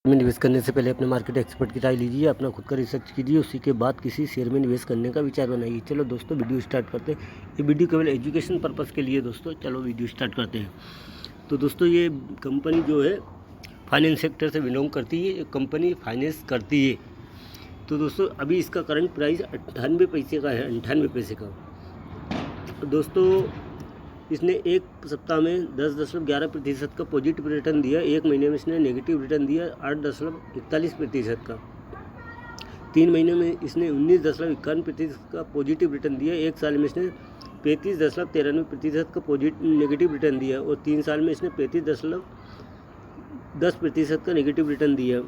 में निवेश करने से पहले अपने मार्केट एक्सपर्ट की राय लीजिए, अपना खुद का रिसर्च कीजिए, उसी के बाद किसी शेयर में निवेश करने का विचार बनाइए। चलो दोस्तों वीडियो स्टार्ट करते हैं। ये वीडियो केवल एजुकेशन पर्पज़ के लिए दोस्तों। चलो वीडियो स्टार्ट करते हैं। तो दोस्तों ये कंपनी जो है फाइनेंस सेक्टर से बिलोंग करती है, कंपनी फाइनेंस करती है। तो दोस्तों अभी इसका करंट प्राइस 98 पैसे का है, 98 पैसे का। तो दोस्तों इसने एक सप्ताह में 10.11% का पॉजिटिव रिटर्न दिया, एक महीने में इसने नेगेटिव रिटर्न दिया 8.41% का, 3 महीने में इसने 19.51% का पॉजिटिव रिटर्न दिया, एक साल में इसने 35.93% का नेगेटिव रिटर्न दिया और 3 साल में इसने 35.10% का नेगेटिव रिटर्न दिया।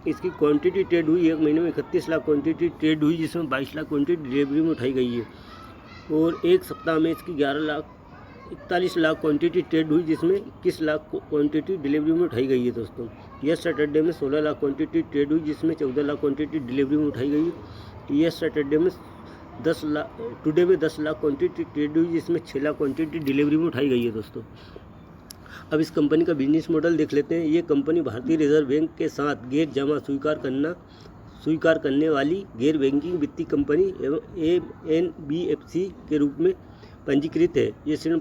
इसकी क्वांटिटी ट्रेड हुई एक महीने में 31 लाख क्वांटिटी ट्रेड हुई, जिसमें 22 लाख क्वांटिटी डिलीवरी में उठाई गई है और एक सप्ताह में इसकी 41 लाख क्वांटिटी ट्रेड हुई, जिसमें 21 लाख क्वांटिटी डिलीवरी में उठाई गई है दोस्तों। यह सैटरडे में 16 लाख क्वांटिटी ट्रेड हुई, जिसमें 14 लाख क्वांटिटी डिलीवरी में उठाई गई। यह सैटरडे में 10 लाख टुडे में 10 लाख क्वांटिटी ट्रेड हुई, जिसमें 6 लाख क्वांटिटी डिलीवरी में उठाई गई है दोस्तों। अब इस कंपनी का बिजनेस मॉडल देख लेते हैं। ये कंपनी भारतीय रिजर्व बैंक के साथ गैर जमा स्वीकार करने वाली गैर बैंकिंग वित्तीय कंपनी एवं NBFC के रूप में पंजीकृत है। ये ऋण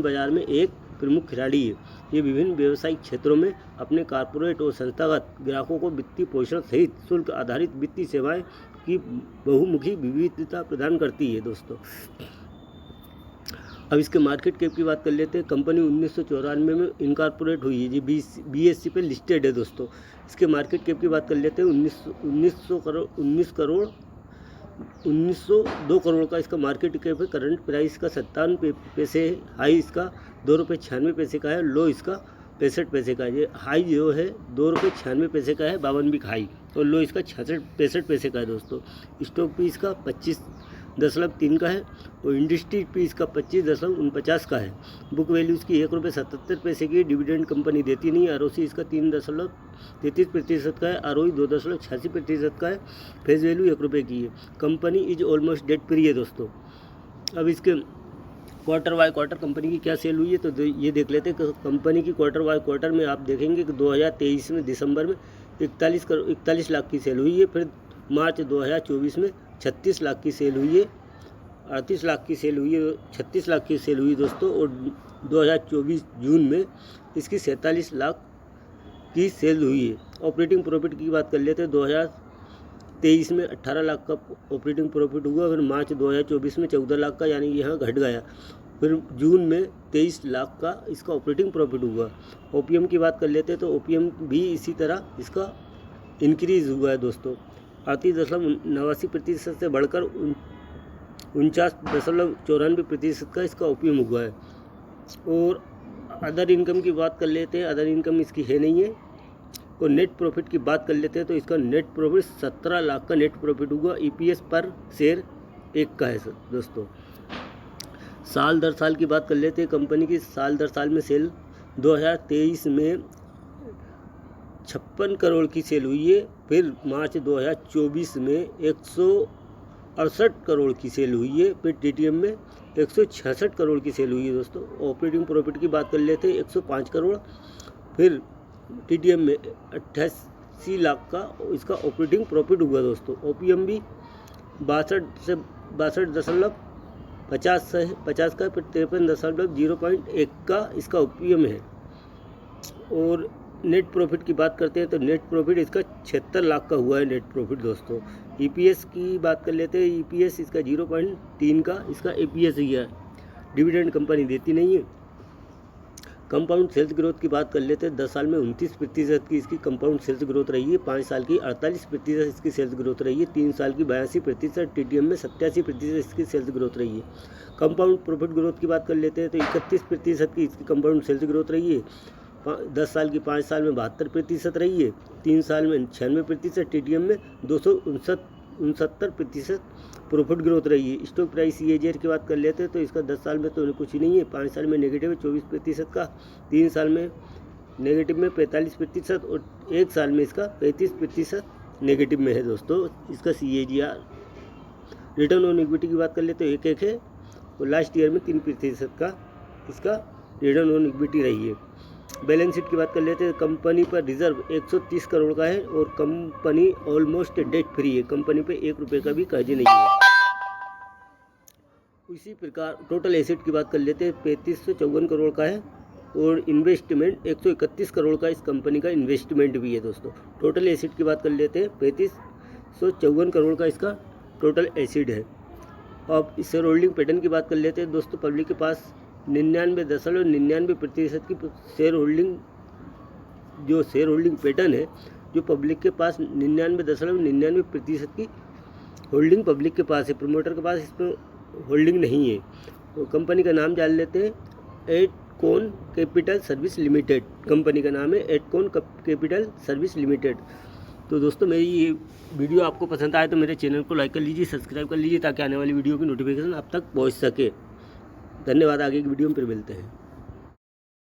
बाजार में एक प्रमुख खिलाड़ी है। ये विभिन्न व्यावसायिक क्षेत्रों में अपने कॉर्पोरेट और संस्थागत ग्राहकों को वित्तीय पोषण सहित शुल्क आधारित वित्तीय सेवाएं की बहुमुखी विविधता प्रदान करती है दोस्तों। अब इसके मार्केट कैप की बात कर लेते हैं। कंपनी 1994 में इनकॉर्पोरेट हुई है, जी BSE पे लिस्टेड है दोस्तों। इसके मार्केट कैप की बात कर लेते हैं। 1902 करोड़ का इसका मार्केट कैप है। करंट प्राइस का 57 पैसे है। हाई इसका 2 रुपये 96 पैसे का है, लो इसका 65 पैसे का है। ये हाई जो है 2 रुपये 96 पैसे का है, 52 वीक हाई, और लो इसका 65 पैसे का है दोस्तों। स्टॉक भी इसका 25.3 का है और इंडस्ट्री भी इसका 25.49 का है। बुक वैल्यू इसकी 1 रुपये 77 पैसे की। डिविडेंड कंपनी देती नहीं। ROC इसका 3.33% का है। ROE 2.86% का है। फेस वैल्यू 1 रुपये की है। Company is almost debt free है दोस्तों। अब इसके क्वार्टर बाय क्वार्टर कंपनी की क्या सेल हुई है तो ये देख लेते हैं। कंपनी की क्वार्टर बाय क्वार्टर में आप देखेंगे कि 2023 में दिसंबर में 41 लाख की सेल हुई है। फिर मार्च 2024 में 36 लाख की सेल हुई है, 38 लाख की सेल हुई है, 36 लाख की सेल हुई दोस्तों। और 2024 जून में इसकी 47 लाख की सेल हुई है। ऑपरेटिंग प्रॉफिट की बात कर लेते हैं। 2023 में 18 लाख का ऑपरेटिंग प्रॉफिट हुआ, फिर मार्च 2024 में 14 लाख का, यानी यहाँ घट गया। फिर जून में 23 लाख का इसका ऑपरेटिंग प्रॉफिट हुआ। OPM की बात कर लेते हैं तो OPM भी इसी तरह इसका इंक्रीज़ हुआ है दोस्तों। 38.89% से बढ़कर 49.94% का इसका OPM हुआ है। और अदर इनकम की बात कर लेते हैं। अदर इनकम इसकी है नहीं है। और नेट प्रॉफिट की बात कर लेते हैं तो इसका नेट प्रॉफिट 17 लाख का नेट प्रॉफिट हुआ। EPS पर शेयर 1 का है दोस्तों। साल दर साल की बात कर लेते हैं। कंपनी की साल दर साल में सेल 2023 में 56 करोड़ की सेल हुई है। फिर मार्च 2024 में 168 करोड़ की सेल हुई है। फिर TTM में 166 करोड़ की सेल हुई है दोस्तों। ऑपरेटिंग प्रॉफिट की बात कर लेते हैं 105 करोड़। फिर TTM में 88 लाख का इसका ऑपरेटिंग प्रॉफिट हुआ दोस्तों। OPM भी 62.50 का, फिर 53.01 का इसका OPM है। और नेट प्रॉफिट की बात करते हैं तो नेट प्रॉफिट इसका 76 लाख का हुआ है नेट प्रॉफिट दोस्तों। EPS की बात कर लेते हैं। EPS इसका 0.3 का इसका EPS ही है। डिविडेंड कंपनी देती नहीं है। कंपाउंड सेल्स ग्रोथ की बात कर लेते हैं। 10 साल में 29% की इसकी कंपाउंड सेल्स ग्रोथ रही है। 5 साल की 48% इसकी सेल्स ग्रोथ रही है। 3 साल की 82%, TTM में 87% इसकी सेल्स ग्रोथ रही है। कंपाउंड प्रॉफिट ग्रोथ की बात कर लेते हैं तो 31% की इसकी कंपाउंड सेल्स ग्रोथ रही है। 10 साल की 5 साल में 72% रही है। 3 साल में 96%, TTM में 269% प्रॉफिट ग्रोथ रही है। स्टॉक प्राइस CAGR की बात कर लेते हैं तो इसका 10 साल में तो कुछ ही नहीं है। 5 साल में नेगेटिव है 24% का, 3 साल में नेगेटिव में 45% और 1 साल में इसका 35% नेगेटिव में है दोस्तों इसका CAGR। रिटर्न ऑन इक्विटी की बात कर लेते हैं तो 1 है और लास्ट ईयर में 3% का इसका रिटर्न ऑन इक्विटी रही है। बैलेंस शीट की बात कर लेते हैं। कंपनी पर रिजर्व 130 करोड़ का है और कंपनी ऑलमोस्ट डेट फ्री है। कंपनी पे 1 रुपये का भी कर्ज नहीं है। उसी प्रकार टोटल एसेट की बात कर लेते हैं। 3554 करोड़ का है और इन्वेस्टमेंट 131 करोड़ का इस कंपनी का इन्वेस्टमेंट भी है दोस्तों। टोटल एसेट की बात कर लेते हैं। 3554 करोड़ का इसका टोटल एसेट है। अब शेयर होल्डिंग पैटर्न की बात कर लेते हैं दोस्तों। पब्लिक के पास 99.99% की शेयर होल्डिंग, जो शेयर होल्डिंग पैटर्न है, जो पब्लिक के पास 99.99% की होल्डिंग पब्लिक के पास है। प्रमोटर के पास इसमें होल्डिंग नहीं है। तो कंपनी का नाम जान लेते हैं। एडकॉन कैपिटल सर्विस लिमिटेड कंपनी का नाम है, एडकॉन कैपिटल सर्विस लिमिटेड। तो दोस्तों मेरी ये वीडियो आपको पसंद आए तो मेरे चैनल को लाइक कर लीजिए, सब्सक्राइब कर लीजिए ताकि आने वाली वीडियो की नोटिफिकेशन आप तक पहुंच सके। धन्यवाद। आगे की वीडियो में फिर मिलते हैं।